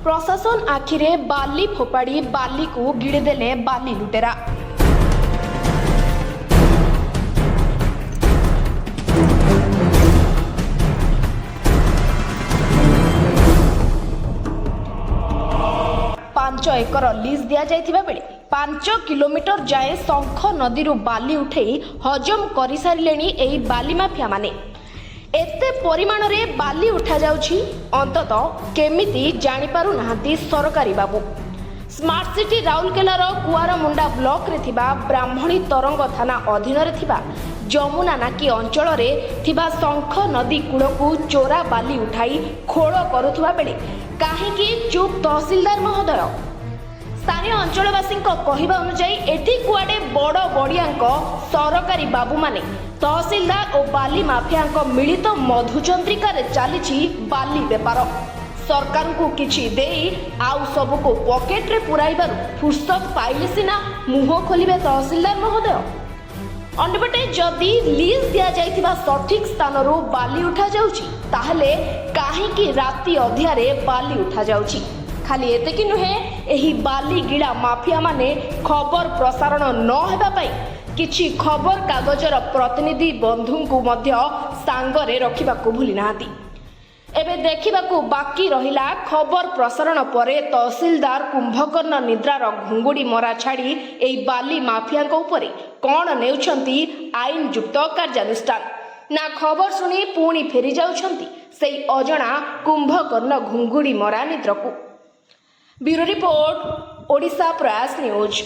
प्रशासन आखिरे बाली फोपाड़ी बाली को गिड़देले बाली लुटेरा। पांच एकर लीज दिया जाइथिबा बेले 5 किलोमीटर जाए शंख नदी बाली उठे हजम कर सारे एही बाली माफिया माने। एते परिमाण रे बाली उठा जाउछि अंतत केमिति जानि पारु नाहंती सरकारी बाबू। स्मार्ट सिटी राउरकेलार कुआरमुंडा ब्लॉक रे थिबा ब्राह्मणी तरंग थाना अधीन रे थिबा जमुना नाकी अंचल रे थिबा शंख नदी कूलकू चोरा बाली उठाई खोल करुथुबा बेले काहेकि चुप तहसीलदार महोदय। स्थानीय अंचलवासी कहवा अनुसार एठी कुआडे बड़ बड़िया सरकारी बाबू माने तहसीलदार और बाली माफिया मिलित मधुचंद्रिका चली बाली बेपार। सरकार को किछि देई आउ सबको पॉकेट रे पुराइबार फुर्सत पाइले सिना मुह खोलिबे तहसीलदार महोदय। अंडपटे जदि लीज दिया जाइथिबा सठिक स्थान रो बाली उठा जाउछि ताहले काहेकि राति अधियारे बाली उठा जाउछि। खाली एते कि नुहे एही बाली गिड़ा माफिया माने खबर प्रसारण न हेबा पई किछि खबर कागजर प्रतिनिधि बंधु को मध्य सांगरे रखिबा को भूली नाहांती। एबे देखिबाकू बाकी रहिला खबर प्रसारण परे तहसीलदार कुंभकर्ण निद्रार घुंगुड़ी मरा छाड़ी एही बाली माफिया उपरे कौन नेउछंती आईन युक्त कार्यानुष्ठान। ना खबर सुनी पुणी फेरी जाउछंती सेई अजणा कुंभकर्ण घुंगुड़ी मरा निद्रकू। ब्यूरो रिपोर्ट ओडिशा प्रयास न्यूज।